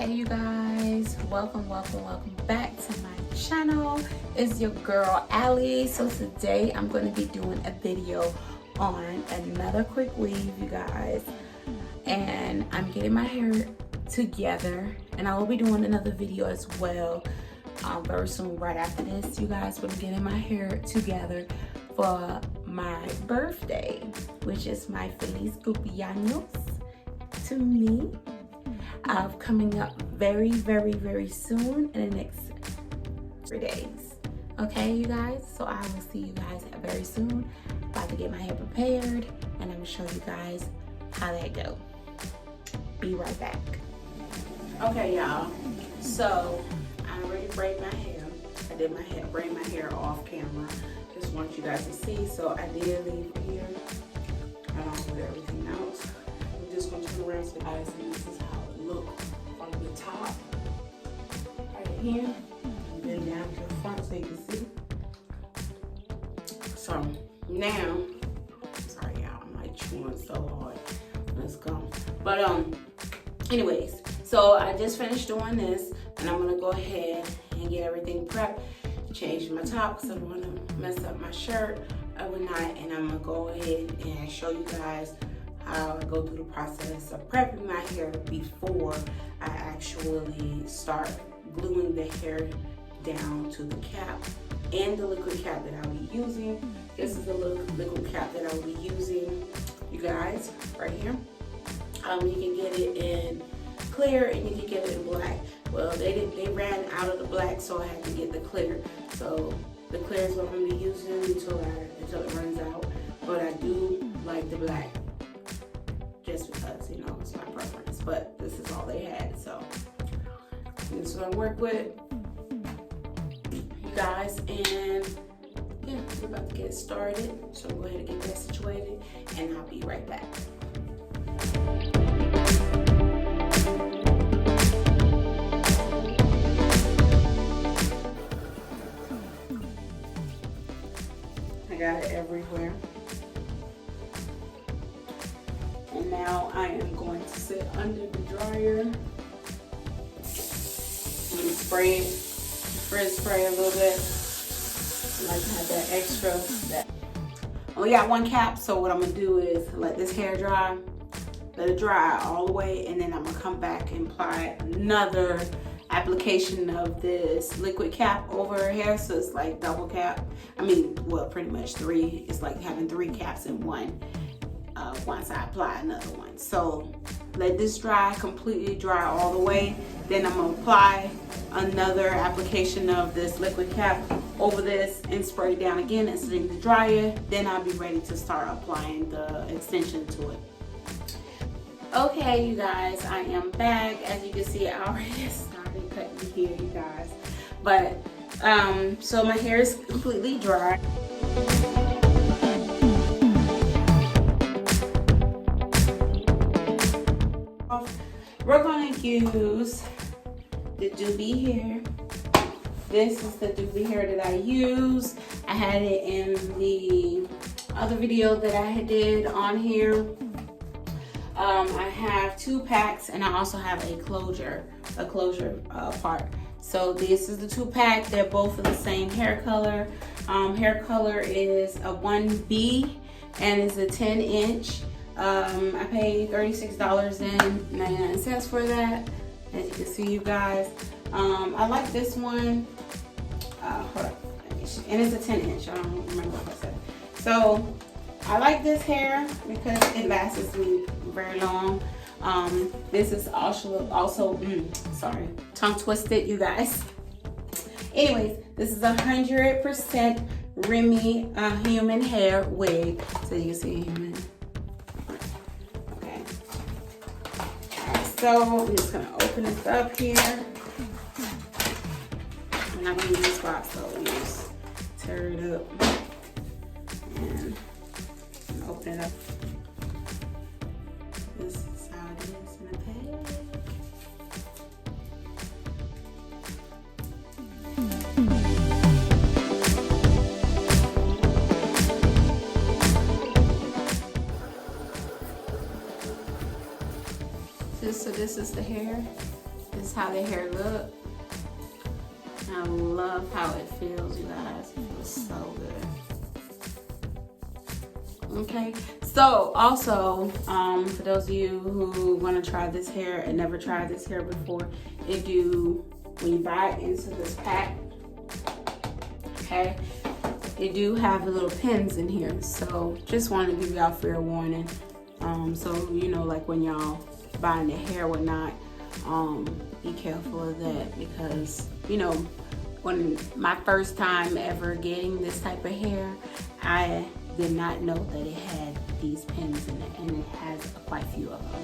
Hey you guys, welcome back to my channel. It's your girl Ali. So today I'm going to be doing a video on another quick weave, you guys, and I'm getting my hair together, and I will be doing another video as well very soon right after this, you guys. But I'm getting my hair together for my birthday, which is my feliz cumpleaños to me. Coming up very soon in the next 3 days. Okay, you guys? So I will see you guys very soon. About to get my hair prepared, and I'm gonna show you guys how that go. Be right back. Okay, y'all. So I already braided my hair. I did my hair, braid my hair off camera. Just want you guys to see. So I did leave here. I don't put everything else. I'm just gonna turn around so you guys see this is how it look from the top right here, and then down to the front so you can see. So now, sorry y'all, I'm like chewing so hard. Let's go. But anyways, so I just finished doing this, and I'm gonna go ahead and get everything prepped. Change my top because I don't want to mess up my shirt overnight, and I'm gonna go ahead and show you guys how I go through the process of prepping my hair before I actually start gluing the hair down to the cap and the liquid cap that I'll be using. This is the liquid cap that I'll be using, you guys, right here. You can get it in clear and you can get it in black. Well, they ran out of the black, so I had to get the clear. So the clear is what I'm gonna be using until it runs out. But I do like the black, just because, you know, it's my preference. But this is all they had, so this is what I work with, you guys. And yeah, we're about to get started. So I'm going to go ahead and get that situated, and I'll be right back. I got it everywhere. And now I am going to sit under the dryer and spray it, frizz spray a little bit. I like to have that extra. I only got one cap, so what I'm gonna do is let this hair dry, let it dry all the way, and then I'm gonna come back and apply another application of this liquid cap over her hair, so it's like double cap. I mean, well, pretty much three. It's like having 3 caps in one. Once I apply another one. So let this dry, completely dry all the way. Then I'm gonna apply another application of this liquid cap over this and spray it down again and sit in the dryer. Then I'll be ready to start applying the extension to it. Okay, you guys, I am back. As you can see, I already started cutting here, you guys. But so my hair is completely dry. We're going to use the doobie hair. This is the doobie hair that I use. I had it in the other video that I did on here. I have 2 packs, and I also have a closure part. So this is the 2-pack. They're both of the same hair color. Hair color is a 1B, and it's a 10-inch. I paid $36.99 for that, as you can see, you guys. I like this one. Hold on. And it's a 10-inch. I don't remember what I said. So I like this hair because it lasts me very long. This is also sorry, tongue twisted, you guys. Anyways, this is 100% Remy human hair wig. So you can see human. So I'm just gonna open this up here. I'm not gonna use this box, so we just tear it up and open it up. This is how it is in the pack. So this is the hair. This is how the hair look. I love how it feels, you guys. It feels so good. Okay, so also for those of you who want to try this hair and never tried this hair before, when you buy it into this pack, okay, it do have the little pins in here. So just wanted to give y'all fair warning. So you know, like when y'all buying the hair or not, be careful of that, because you know, when my first time ever getting this type of hair, I did not know that it had these pins in it, and it has quite a few of them.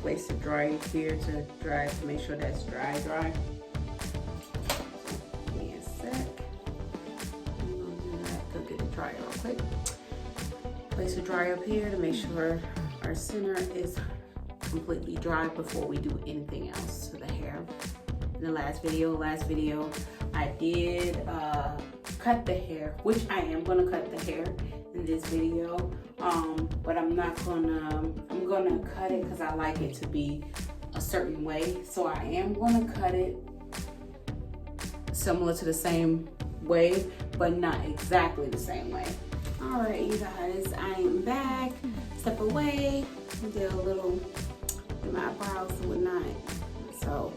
Place the dryer here to dry, to make sure that's dry. Give me a sec. I'm gonna do that. Go get the dryer real quick. Place the dryer up here to make sure our center is completely dry before we do anything else to the hair. In the last video, I did cut the hair, which I am gonna cut the hair in this video. But I'm gonna cut it because I like it to be a certain way. So I am gonna cut it similar to the same way, but not exactly the same way. All right, you guys, I am back. Step away, did a little in my brows and whatnot. So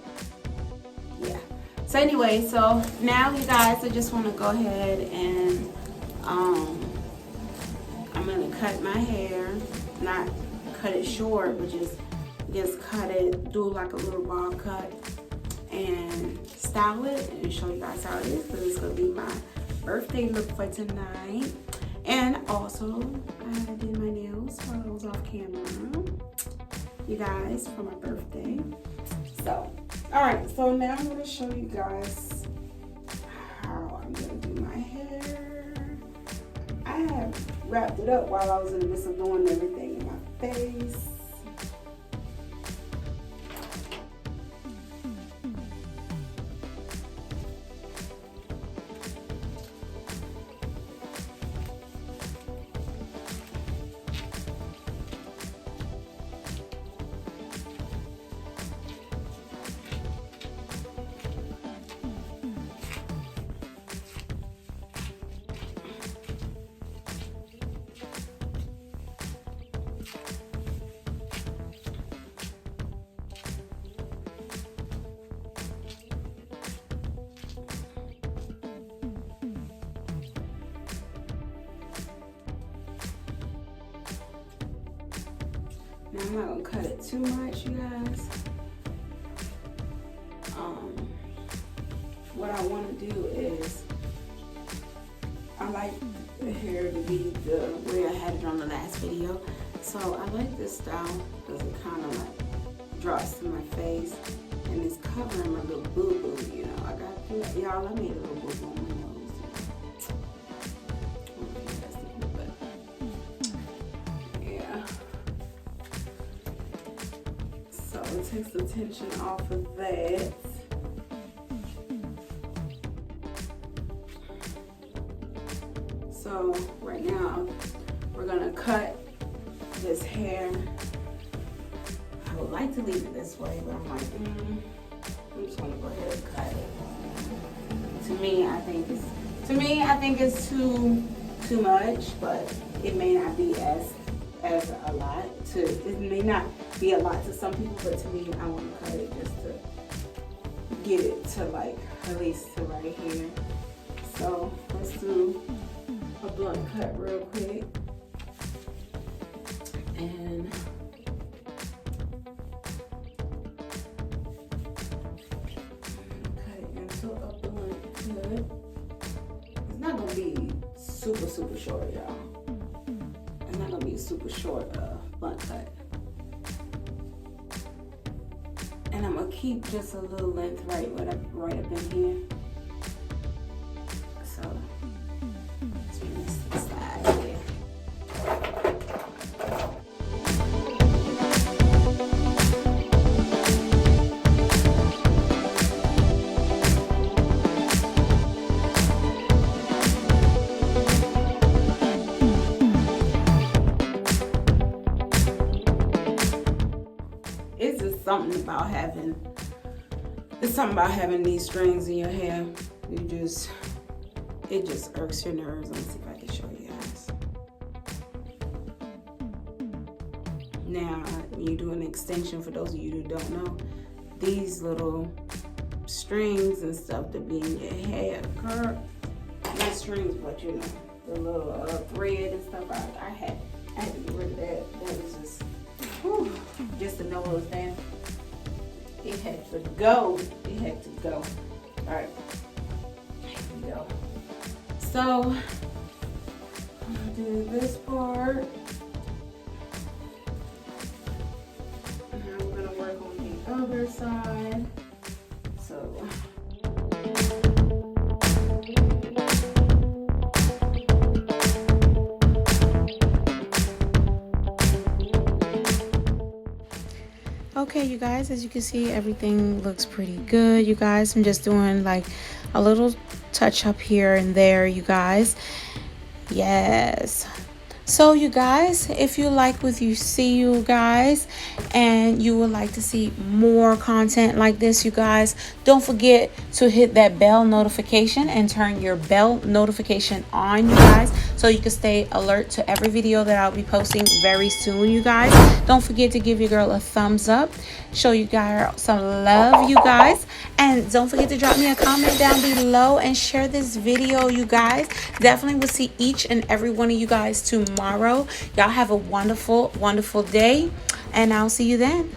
yeah. So anyway, so now you guys, I just want to go ahead and I'm gonna cut my hair, not cut it short, but just cut it, do like a little bob cut, and style it and show you guys how it is, because it's gonna be my birthday look for tonight. And also, I did my nails while I was off camera, you guys, for my birthday. So, all right, so now I'm gonna show you guys how I'm gonna do my hair. I have wrapped it up while I was in the midst of doing everything in my face. Now I'm not gonna cut it too much, you guys. What I want to do is, I like the hair to be the way I had it on the last video. So I like this style because it kind of like drops to my face and it's covering my little boo-boo, you know. I got, y'all, I made a little boo-boo on my nose. Yeah. So it takes the tension off of that. So right now we're gonna cut this hair. I would like to leave it this way, but I'm like, I'm just gonna go ahead and cut it. To me, I think it's too much, but it may not be as a lot to. It may not be a lot to some people, but to me, I want to cut it just to get it to like at least to right here. So let's do a blunt cut real quick, and cut it into a blunt cut. It's not gonna be super short, y'all. It's not gonna be a super short blunt cut, and I'm gonna keep just a little length right up in here. So. It's just something about having these strings in your hair. It just irks your nerves. Let me see if I can show you guys. Now, when you do an extension, for those of you who don't know, these little strings and stuff that be in your hair, girl, not strings, but you know, the little thread and stuff. I had to get rid of that. That was just, whew, just to know what was there. It had to go. It had to go. All right, here we go. So, I'm gonna do this part. And now we're gonna work on the other side. So, okay, you guys, as you can see, everything looks pretty good, you guys. I'm just doing like a little touch up here and there, you guys. Yes. So you guys, if you like what you see, you guys, and you would like to see more content like this, you guys, don't forget to hit that bell notification and turn your bell notification on, you guys, so you can stay alert to every video that I'll be posting very soon, you guys. Don't forget to give your girl a thumbs up, show you guys some love, you guys, and don't forget to drop me a comment down below and share this video, you guys. Definitely will see each and every one of you guys tomorrow. Y'all have a wonderful day, and I'll see you then.